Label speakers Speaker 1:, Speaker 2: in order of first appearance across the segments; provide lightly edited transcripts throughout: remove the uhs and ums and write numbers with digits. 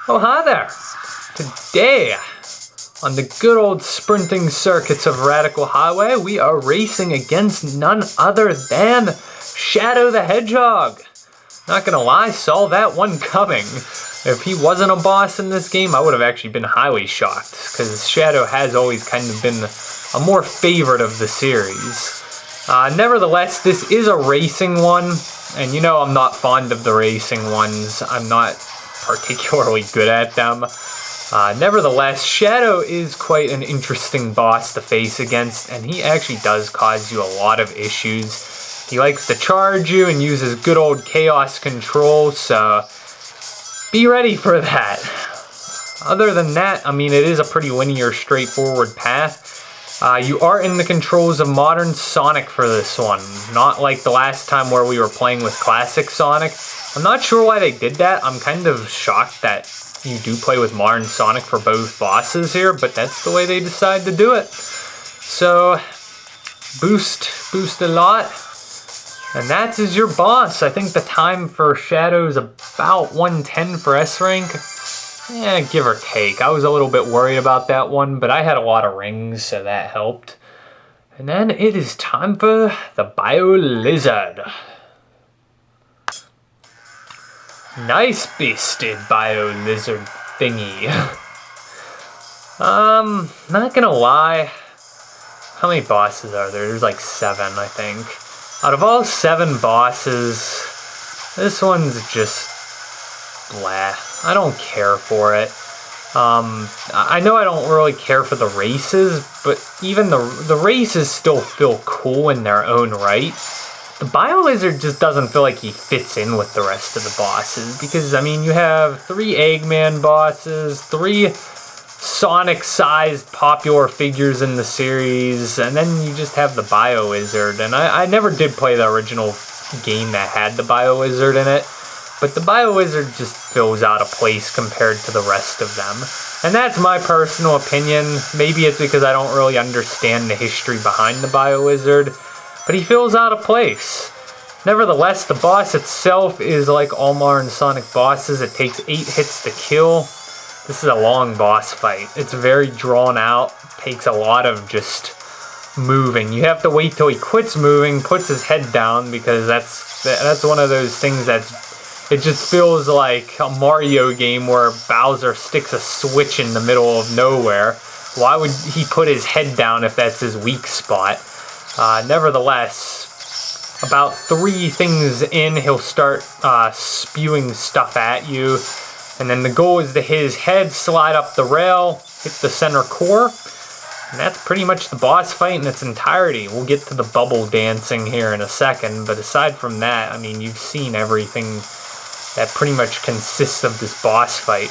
Speaker 1: Oh, hi there! Today, on the good old sprinting circuits of Radical Highway, we are racing against none other than Shadow the Hedgehog. Not gonna lie, saw that one coming. If he wasn't a boss in this game, I would have actually been highly shocked, because Shadow has always kind of been a more favorite of the series. Nevertheless, this is a racing one, and you know I'm not fond of the racing ones. I'm not particularly good at them. Nevertheless, Shadow is quite an interesting boss to face against, and he actually does cause you a lot of issues. He likes to charge you and uses good old chaos control, so be ready for that. Other than that, I mean, it is a pretty linear, straightforward path. You are in the controls of modern Sonic for this one, not like the last time where we were playing with classic Sonic. I'm not sure why they did that. I'm kind of shocked that you do play with modern Sonic for both bosses here, but that's the way they decide to do it. So, boost a lot, and that is your boss. I think the time for Shadow is about 110 for S rank. Yeah, give or take. I was a little bit worried about that one, but I had a lot of rings, so that helped. And then it is time for the Biolizard. Nice beasted Biolizard thingy. Not gonna lie. How many bosses are there? There's like 7, I think. Out of all 7 bosses, this one's just blah. I don't care for it. I know I don't really care for the races, but even the races still feel cool in their own right. The Biolizard just doesn't feel like he fits in with the rest of the bosses, because, I mean, you have 3 Eggman bosses, 3 Sonic-sized popular figures in the series, and then you just have the Biolizard, and I never did play the original game that had the Biolizard in it, but the Biolizard just feels out of place compared to the rest of them. And that's my personal opinion. Maybe it's because I don't really understand the history behind the Biolizard, but he feels out of place. Nevertheless, the boss itself is like all modern Sonic bosses. It takes 8 hits to kill. This is a long boss fight. It's very drawn out. Takes a lot of just moving. You have to wait till he quits moving, puts his head down, because that's one of those things it just feels like a Mario game where Bowser sticks a switch in the middle of nowhere. Why would he put his head down if that's his weak spot? Nevertheless, about 3 things in, he'll start spewing stuff at you. And then the goal is to hit his head, slide up the rail, hit the center core. And that's pretty much the boss fight in its entirety. We'll get to the bubble dancing here in a second, but aside from that, I mean, you've seen everything that pretty much consists of this boss fight.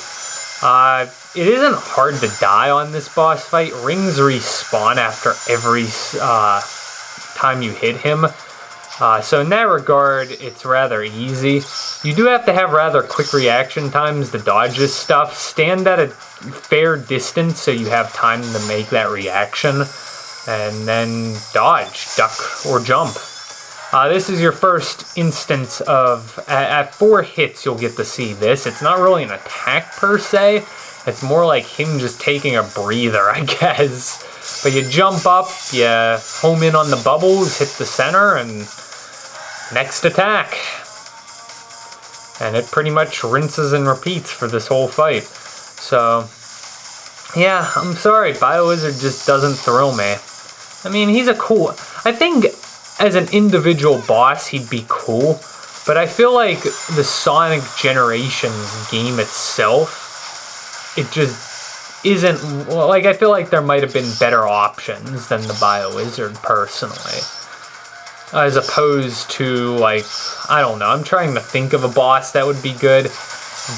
Speaker 1: It isn't hard to die on this boss fight. Rings respawn after every time you hit him. So in that regard, it's rather easy. You do have to have rather quick reaction times to dodge this stuff. Stand at a fair distance so you have time to make that reaction. And then dodge, duck, or jump. This is your first instance of, at 4 hits you'll get to see this. It's not really an attack per se. It's more like him just taking a breather, I guess. But you jump up, you home in on the bubbles, hit the center, and next attack. And it pretty much rinses and repeats for this whole fight. So, yeah, I'm sorry, Biolizard just doesn't thrill me. I mean, he's a cool... I think as an individual boss, he'd be cool, but I feel like the Sonic Generations game itself, it just isn't, like, I feel like there might have been better options than the Biolizard, personally. As opposed to, like, I don't know, I'm trying to think of a boss that would be good,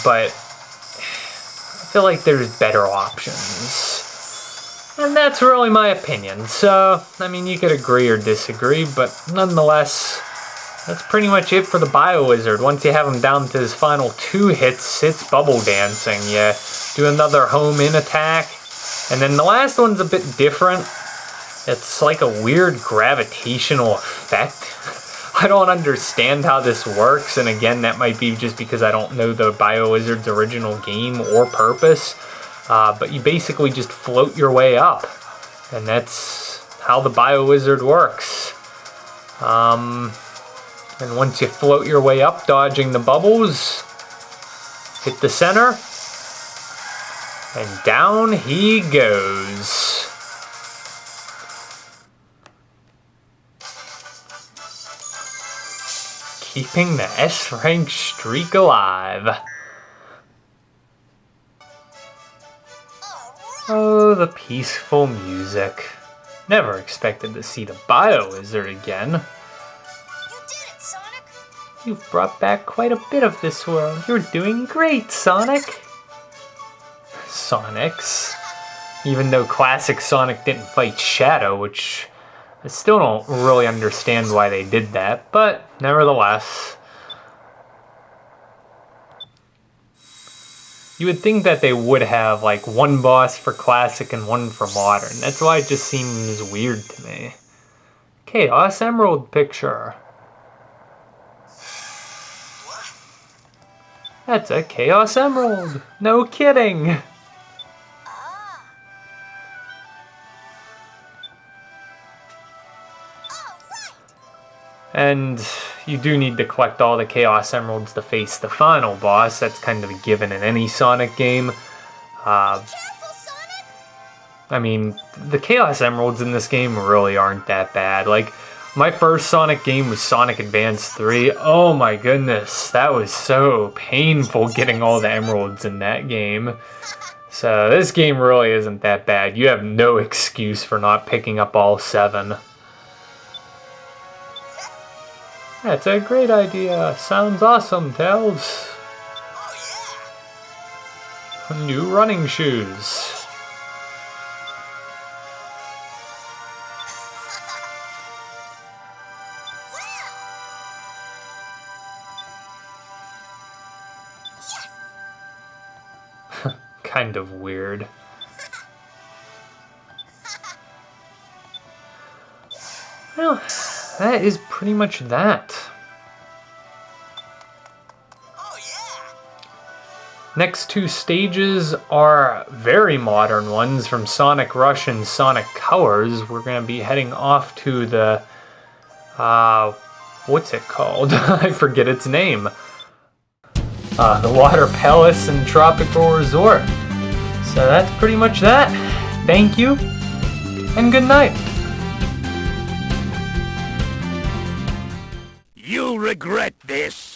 Speaker 1: but I feel like there's better options. And that's really my opinion, so, I mean, you could agree or disagree, but nonetheless, that's pretty much it for the Biolizard. Once you have him down to his final 2 hits, it's bubble dancing. You do another home-in attack, and then the last one's a bit different. It's like a weird gravitational effect I don't understand how this works, and again, that might be just because I don't know the Biolizard's original game or purpose, but you basically just float your way up, and that's how the Biolizard works. And once you float your way up, dodging the bubbles, hit the center, and down he goes. Keeping the S-rank streak alive. Oh, the peaceful music. Never expected to see the Biolizard again.
Speaker 2: You did it, Sonic!
Speaker 1: You've brought back quite a bit of this world. You're doing great, Sonic. Sonics. Even though classic Sonic didn't fight Shadow, which I still don't really understand why they did that, but nevertheless. You would think that they would have like one boss for classic and one for modern. That's why it just seems weird to me. Chaos Emerald picture. That's a Chaos Emerald. No kidding. And you do need to collect all the Chaos Emeralds to face the final boss. That's kind of a given in any Sonic game. I mean, the Chaos Emeralds in this game really aren't that bad. Like, my first Sonic game was Sonic Advance 3. Oh my goodness, that was so painful getting all the emeralds in that game. So this game really isn't that bad. You have no excuse for not picking up all 7. That's a great idea. Sounds awesome, Tails. Oh, yeah. New running shoes. Kind of weird. Well, that is pretty much that.
Speaker 2: Oh, yeah.
Speaker 1: Next 2 stages are very modern ones from Sonic Rush and Sonic Colors. We're going to be heading off to the, what's it called? I forget its name. The Water Palace and Tropical Resort. So that's pretty much that. Thank you, and good night.
Speaker 3: You'll regret this.